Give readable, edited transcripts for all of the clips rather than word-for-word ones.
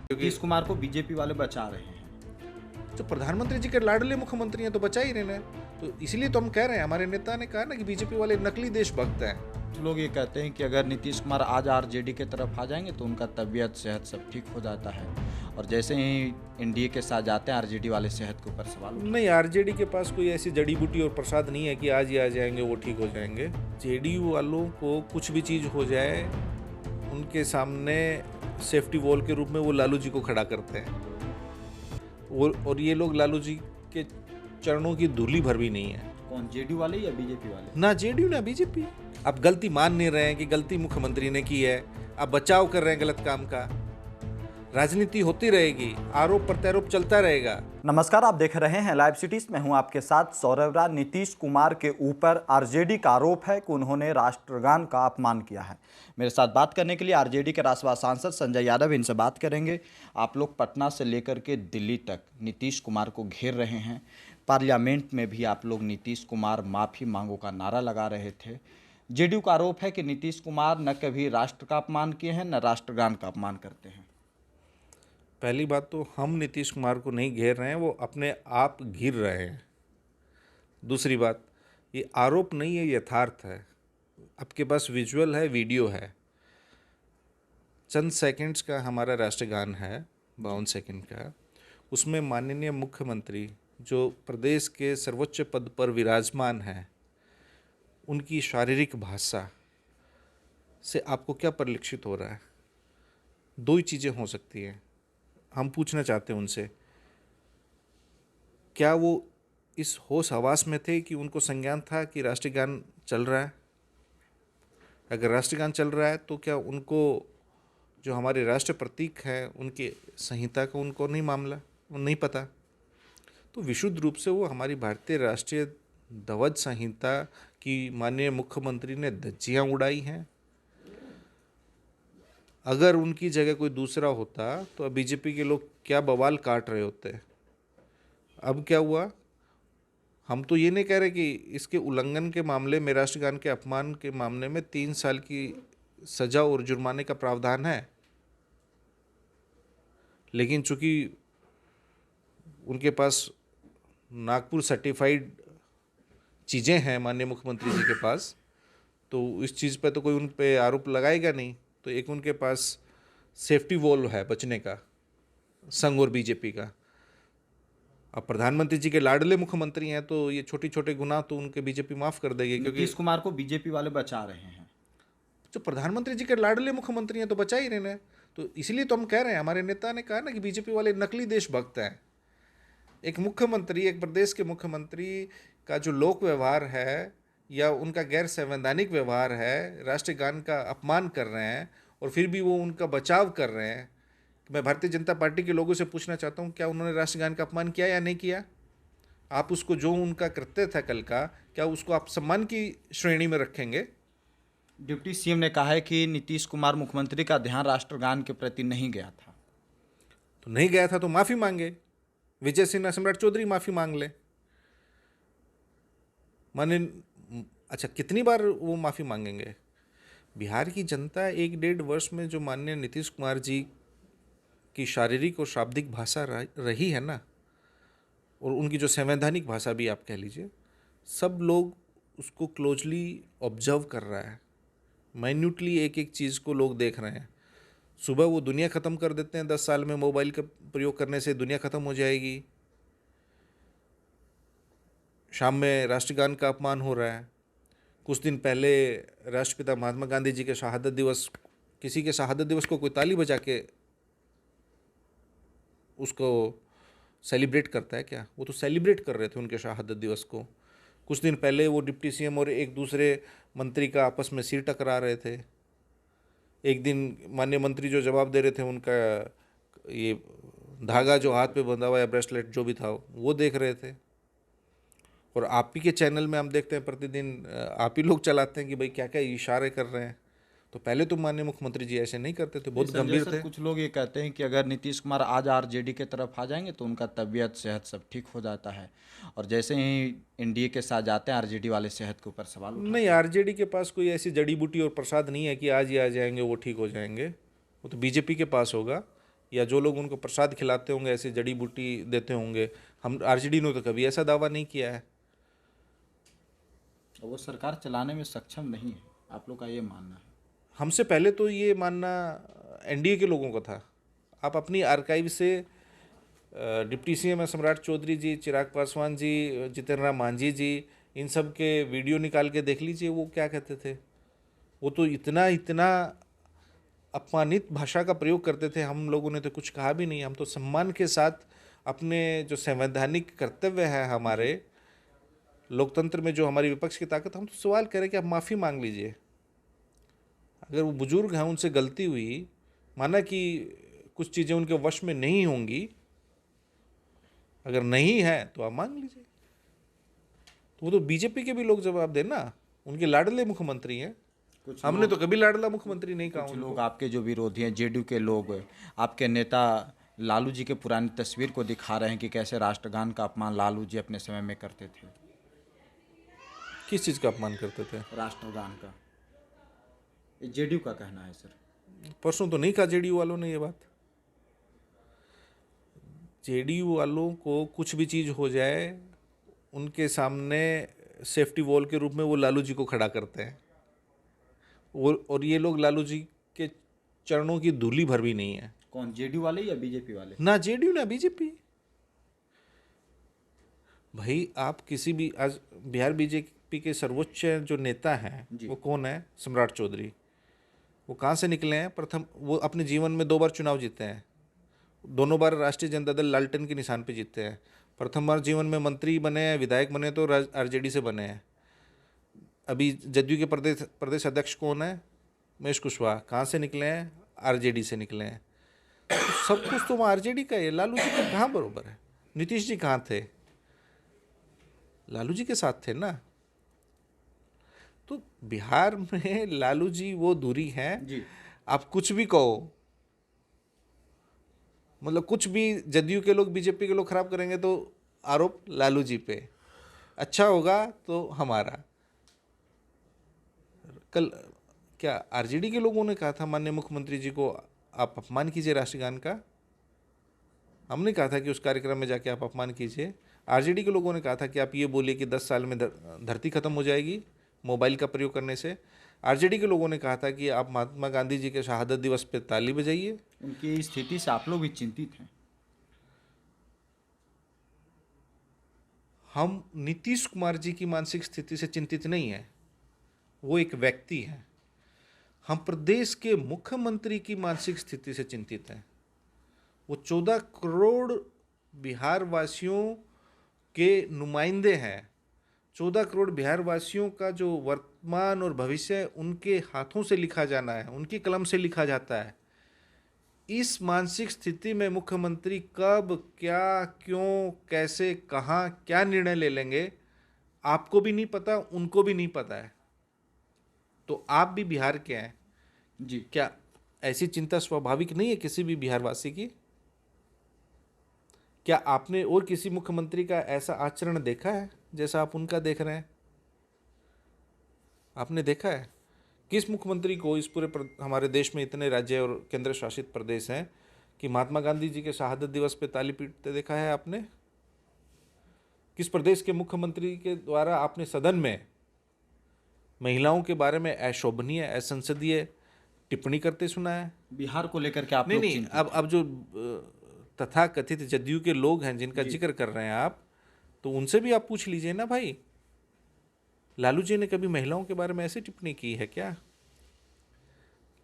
नीतीश कुमार को बीजेपी वाले बचा रहे हैं। जो प्रधानमंत्री जी के लाडले मुख्यमंत्री हैं तो बचा ही रहना है। तो इसलिए तो हम कह रहे हैं, हमारे नेता ने कहा ना कि बीजेपी वाले नकली देशभक्त हैं। कुछ लोग ये कहते हैं कि अगर नीतीश कुमार आज आरजेडी के तरफ आ जाएंगे तो उनका तबीयत सेहत सब ठीक हो जाता है, और जैसे ही एनडीए के साथ जाते हैं आरजेडी वाले सेहत के ऊपर सवाल उठाते हैं। नहीं, आरजेडी के पास कोई ऐसी जड़ी बूटी और प्रसाद नहीं है कि आज ही आ जाएंगे वो ठीक हो जाएंगे। जेडीयू वालों को कुछ भी चीज़ हो जाए, उनके सामने सेफ्टी वॉल के रूप में वो लालू जी को खड़ा करते हैं। और ये लोग लालू जी के चरणों की धूली भर भी नहीं है। कौन, जेडीयू वाले या बीजेपी वाले? ना जेडीयू ना बीजेपी। अब गलती मान नहीं रहे हैं कि गलती मुख्यमंत्री ने की है, अब बचाव कर रहे हैं गलत काम का। राजनीति होती रहेगी, आरोप प्रत्यारोप चलता रहेगा। नमस्कार, आप देख रहे हैं लाइव सिटीज में हूं आपके साथ सौरभ राय। नीतीश कुमार के ऊपर आरजेडी का आरोप है कि उन्होंने राष्ट्रगान का अपमान किया है। मेरे साथ बात करने के लिए आरजेडी के राज्यसभा सांसद संजय यादव, इनसे बात करेंगे। आप लोग पटना से लेकर के दिल्ली तक नीतीश कुमार को घेर रहे हैं। पार्लियामेंट में भी आप लोग नीतीश कुमार माफ़ी मांगो का नारा लगा रहे थे। जेडीयू का आरोप है कि नीतीश कुमार न कभी राष्ट्र का अपमान किए हैं, न राष्ट्रगान का अपमान करते हैं। पहली बात तो हम नीतीश कुमार को नहीं घेर रहे हैं, वो अपने आप घिर रहे हैं। दूसरी बात, ये आरोप नहीं है, यथार्थ है। आपके पास विजुअल है, वीडियो है। चंद सेकंड्स का हमारा राष्ट्रगान है, 52 सेकंड का। उसमें माननीय मुख्यमंत्री जो प्रदेश के सर्वोच्च पद पर विराजमान हैं, उनकी शारीरिक भाषा से आपको क्या परिलक्षित हो रहा है? दो ही चीज़ें हो सकती हैं। हम पूछना चाहते हैं उनसे, क्या वो इस होश हवास में थे कि उनको संज्ञान था कि राष्ट्रगान चल रहा है? अगर राष्ट्रगान चल रहा है तो क्या उनको जो हमारे राष्ट्र प्रतीक हैं उनके संहिता का उनको नहीं मामला, वो नहीं पता? तो विशुद्ध रूप से वो हमारी भारतीय राष्ट्रीय ध्वज संहिता की माननीय मुख्यमंत्री ने धज्जियाँ उड़ाई हैं। अगर उनकी जगह कोई दूसरा होता तो अब बीजेपी के लोग क्या बवाल काट रहे होते। अब क्या हुआ? हम तो ये नहीं कह रहे कि इसके उल्लंघन के मामले में, राष्ट्रगान के अपमान के मामले में 3 साल की सजा और जुर्माने का प्रावधान है, लेकिन चूंकि उनके पास नागपुर सर्टिफाइड चीज़ें हैं माननीय मुख्यमंत्री जी के पास, तो इस चीज़ पे तो कोई उन पे आरोप लगाएगा नहीं। तो एक उनके पास सेफ्टी वॉल है बचने का, संघ और बीजेपी का। अब प्रधानमंत्री जी के लाडले मुख्यमंत्री हैं तो ये छोटे छोटे गुनाह तो उनके बीजेपी माफ़ कर देगी, क्योंकि नीतीश कुमार को बीजेपी वाले बचा रहे हैं। जो प्रधानमंत्री जी के लाडले मुख्यमंत्री हैं तो बचा ही रहना है। तो इसलिए तो हम कह रहे हैं, हमारे नेता ने कहा ना कि बीजेपी वाले नकली देशभक्त हैं। एक मुख्यमंत्री, एक प्रदेश के मुख्यमंत्री का जो लोक व्यवहार है या उनका गैर संवैधानिक व्यवहार है, राष्ट्रगान का अपमान कर रहे हैं और फिर भी वो उनका बचाव कर रहे हैं। मैं भारतीय जनता पार्टी के लोगों से पूछना चाहता हूँ, क्या उन्होंने राष्ट्रगान का अपमान किया या नहीं किया? आप उसको, जो उनका कृत्य था कल का, क्या उसको आप सम्मान की श्रेणी में रखेंगे? डिप्टी सीएम ने कहा है कि नीतीश कुमार मुख्यमंत्री का ध्यान राष्ट्रगान के प्रति नहीं गया था। तो नहीं गया था तो माफ़ी मांगे, विजय सिन्हा, सम्राट चौधरी माफ़ी मांग ले। माने अच्छा, कितनी बार वो माफ़ी मांगेंगे? बिहार की जनता 1-1.5 वर्ष में जो माननीय नीतीश कुमार जी की शारीरिक और शाब्दिक भाषा रही है ना, और उनकी जो संवैधानिक भाषा भी आप कह लीजिए, सब लोग उसको क्लोजली ऑब्जर्व कर रहा है। माइन्यूटली एक एक चीज़ को लोग देख रहे हैं। सुबह वो दुनिया ख़त्म कर देते हैं, 10 साल में मोबाइल का प्रयोग करने से दुनिया ख़त्म हो जाएगी। शाम में राष्ट्रगान का अपमान हो रहा है। कुछ दिन पहले राष्ट्रपिता महात्मा गांधी जी के शहादत दिवस, किसी के शहादत दिवस को कोई ताली बजा के उसको सेलिब्रेट करता है क्या? वो तो सेलिब्रेट कर रहे थे उनके शहादत दिवस को। कुछ दिन पहले वो डिप्टी सीएम और एक दूसरे मंत्री का आपस में सिर टकरा रहे थे। एक दिन माननीय मंत्री जो जवाब दे रहे थे, उनका ये धागा जो हाथ पे बंधा हुआ या ब्रेसलेट जो भी था वो देख रहे थे। और आप ही के चैनल में हम देखते हैं प्रतिदिन, आप ही लोग चलाते हैं कि भाई क्या क्या इशारे कर रहे हैं। तो पहले तो माननीय मुख्यमंत्री जी ऐसे नहीं करते थे, बहुत गंभीर थे। कुछ लोग ये कहते हैं कि अगर नीतीश कुमार आज आरजेडी के तरफ आ जाएंगे तो उनका तबीयत सेहत सब ठीक हो जाता है, और जैसे ही एनडीए के साथ जाते हैं आरजेडी वाले सेहत के ऊपर सवाल उठाते हैं। नहीं, आरजेडी के पास कोई ऐसी जड़ी बूटी और प्रसाद नहीं है कि आज ही आ जाएंगे वो ठीक हो जाएंगे। वो तो बीजेपी के पास होगा। या जो लोग उनको प्रसाद खिलाते होंगे, ऐसी जड़ी बूटी देते होंगे, हम आरजेडी ने तो कभी ऐसा दावा नहीं किया है। और वो सरकार चलाने में सक्षम नहीं है, आप लोग का ये मानना है? हमसे पहले तो ये मानना एनडीए के लोगों का था। आप अपनी आर्काइव से डिप्टी सीएम सम्राट चौधरी जी, चिराग पासवान जी, जितेंद्र राम मांझी जी, इन सब के वीडियो निकाल के देख लीजिए, वो क्या कहते थे। वो तो इतना इतना अपमानित भाषा का प्रयोग करते थे, हम लोगों ने तो कुछ कहा भी नहीं। हम तो सम्मान के साथ अपने जो संवैधानिक कर्तव्य है हमारे लोकतंत्र में, जो हमारी विपक्ष की ताकत, हम तो सवाल करें कि आप माफ़ी मांग लीजिए। अगर वो बुजुर्ग हैं, उनसे गलती हुई, माना कि कुछ चीज़ें उनके वश में नहीं होंगी, अगर नहीं है तो आप मांग लीजिए। तो वो तो बीजेपी के भी लोग जवाब देना, उनके लाडले मुख्यमंत्री हैं। हमने तो कभी लाडला मुख्यमंत्री नहीं कहा कुछ उनको। लोग आपके जो विरोधी हैं, जेडीयू के लोग, आपके नेता लालू जी के पुरानी तस्वीर को दिखा रहे हैं कि कैसे राष्ट्रगान का अपमान लालू जी अपने समय में करते थे। किस चीज़ का अपमान करते थे? राष्ट्रगान का। ये जेडीयू का कहना है सर। परसों तो नहीं कहा जेडीयू वालों ने ये बात। जेडीयू वालों को कुछ भी चीज़ हो जाए, उनके सामने सेफ्टी वॉल के रूप में वो लालू जी को खड़ा करते हैं। और ये लोग लालू जी के चरणों की धूली भर भी नहीं है। कौन, जेडीयू वाले या बीजेपी वाले? ना जेडीयू ना बीजेपी। भाई आप किसी भी, आज बिहार बीजेपी के सर्वोच्च जो नेता हैं वो कौन है? सम्राट चौधरी। वो कहाँ से निकले हैं? प्रथम, वो अपने जीवन में 2 बार चुनाव जीते हैं, दोनों बार राष्ट्रीय जनता दल लालटेन के निशान पे जीते हैं। प्रथम बार जीवन में मंत्री बने हैं, विधायक बने तो आरजेडी से बने हैं। अभी जदयू के प्रदेश अध्यक्ष कौन है? महेश कुशवाहा। कहाँ से निकले हैं? आरजेडी से निकले हैं। तो सब कुछ तो आरजेडी का है। लालू जी का कहाँ बरोबर है? नीतीश जी कहाँ थे? लालू जी के साथ थे ना। तो बिहार में लालू जी वो दूरी है जी। आप कुछ भी कहो, मतलब कुछ भी जदयू के लोग, बीजेपी के लोग खराब करेंगे तो आरोप लालू जी पे, अच्छा होगा तो हमारा। कल क्या आरजेडी के लोगों ने कहा था माननीय मुख्यमंत्री जी को, आप अपमान कीजिए राष्ट्रगान का? हमने कहा था कि उस कार्यक्रम में जाके आप अपमान कीजिए। आरजेडी के लोगों ने कहा था कि आप ये बोलिए कि 10 साल में धरती खत्म हो जाएगी मोबाइल का प्रयोग करने से। आरजेडी के लोगों ने कहा था कि आप महात्मा गांधी जी के शहादत दिवस पे ताली बजाइए। उनकी स्थिति से आप लोग भी चिंतित हैं? हम नीतीश कुमार जी की मानसिक स्थिति से चिंतित नहीं है, वो एक व्यक्ति है। हम प्रदेश के मुख्यमंत्री की मानसिक स्थिति से चिंतित हैं। वो 14 करोड़ बिहार वासियों के नुमाइंदे हैं। 14 करोड़ बिहार वासियों का जो वर्तमान और भविष्य उनके हाथों से लिखा जाना है, उनकी कलम से लिखा जाता है। इस मानसिक स्थिति में मुख्यमंत्री कब, क्या, क्यों, कैसे, कहाँ, क्या निर्णय ले लेंगे, आपको भी नहीं पता, उनको भी नहीं पता है। तो आप भी बिहार के हैं जी। क्या ऐसी चिंता स्वाभाविक नहीं है किसी भी बिहारवासी की? क्या आपने और किसी मुख्यमंत्री का ऐसा आचरण देखा है जैसा आप उनका देख रहे हैं? आपने देखा है? किस मुख्यमंत्री को इस पूरे हमारे देश में इतने राज्य और केंद्र शासित प्रदेश हैं कि महात्मा गांधी जी के शहादत दिवस पे ताली पीटते देखा है आपने? किस प्रदेश के मुख्यमंत्री के द्वारा आपने सदन में महिलाओं के बारे में अशोभनीय, असंसदीय टिप्पणी करते सुना है? बिहार को लेकर के आप लोग नहीं, चिंतित अब जो तथा कथित जदयू के लोग हैं जिनका जिक्र कर रहे हैं आप, तो उनसे भी आप पूछ लीजिए ना भाई, लालू जी ने कभी महिलाओं के बारे में ऐसी टिप्पणी की है क्या?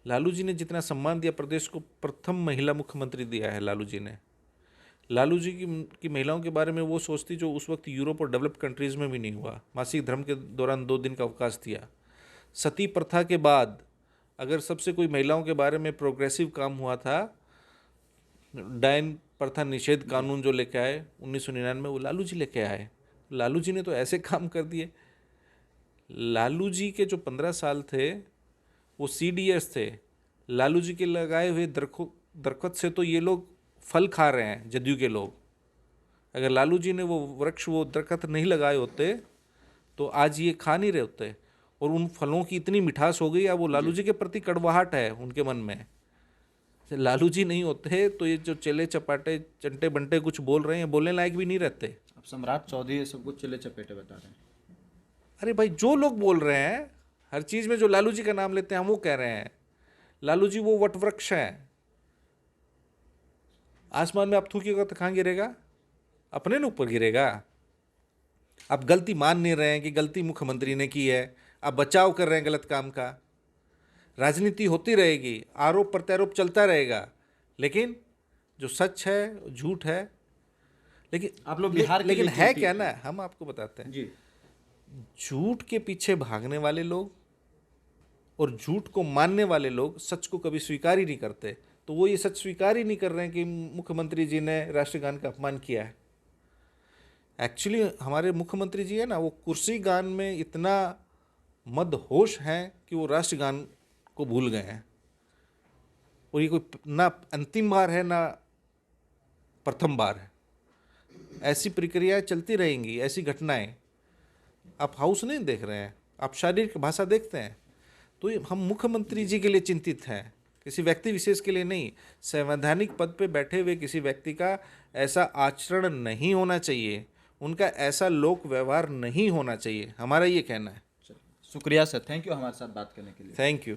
लालू जी ने जितना सम्मान दिया प्रदेश को, प्रथम महिला मुख्यमंत्री दिया है लालू जी ने। लालू जी की महिलाओं के बारे में वो सोचती जो उस वक्त यूरोप और डेवलप्ड कंट्रीज़ में भी नहीं हुआ। मासिक धर्म के दौरान 2 दिन का अवकाश दिया। सती प्रथा के बाद अगर सबसे कोई महिलाओं के बारे में प्रोग्रेसिव काम हुआ था, डायन प्रथा निषेध कानून जो लेके आए 1999 वो लालू जी लेके आए। लालू जी ने तो ऐसे काम कर दिए। लालू जी के जो 15 साल थे वो CDS थे। लालू जी के लगाए हुए दरख्त से तो ये लोग फल खा रहे हैं, जदयू के लोग। अगर लालू जी ने वो वृक्ष, वो दरख्त नहीं लगाए होते तो आज ये खा नहीं रहे होते। और उन फलों की इतनी मिठास हो गई, अब वो लालू जी के प्रति कड़वाहट है उनके मन में। लालू जी नहीं होते तो ये जो चले चपाटे चंटे बंटे कुछ बोल रहे हैं बोलने लायक भी नहीं रहते। अब सम्राट चौधरी ये सब कुछ चिल्ले चपेटे बता रहे हैं। अरे भाई जो लोग बोल रहे हैं हर चीज़ में जो लालू जी का नाम लेते हैं हम वो कह रहे हैं लालू जी वो वटवृक्ष हैं। आसमान में आप थूकिएगा तो कहाँ गिरेगा? अपने न ऊपर गिरेगा। आप गलती मान नहीं रहे हैं कि गलती मुख्यमंत्री ने की है, आप बचाव कर रहे हैं गलत काम का। राजनीति होती रहेगी, आरोप प्रत्यारोप चलता रहेगा, लेकिन जो सच है झूठ है। लेकिन आप लोग बिहार के लेकिन लिए है चिंतित क्या ना, हम आपको बताते हैं जी। झूठ के पीछे भागने वाले लोग और झूठ को मानने वाले लोग सच को कभी स्वीकार ही नहीं करते। तो वो ये सच स्वीकार ही नहीं कर रहे हैं कि मुख्यमंत्री जी ने राष्ट्रगान का अपमान किया है। एक्चुअली हमारे मुख्यमंत्री जी है ना, वो कुर्सी गान में इतना मदहोश हैं कि वो राष्ट्रगान को भूल गए हैं। और ये कोई ना अंतिम बार है ना प्रथम बार है। ऐसी प्रक्रियाएं चलती रहेंगी, ऐसी घटनाएं। आप हाउस नहीं देख रहे हैं, आप शारीरिक भाषा देखते हैं। तो ये हम मुख्यमंत्री जी के लिए चिंतित हैं, किसी व्यक्ति विशेष के लिए नहीं। संवैधानिक पद पे बैठे हुए किसी व्यक्ति का ऐसा आचरण नहीं होना चाहिए, उनका ऐसा लोक व्यवहार नहीं होना चाहिए, हमारा ये कहना है। शुक्रिया सर, थैंक यू हमारे साथ बात करने के लिए। Thank you.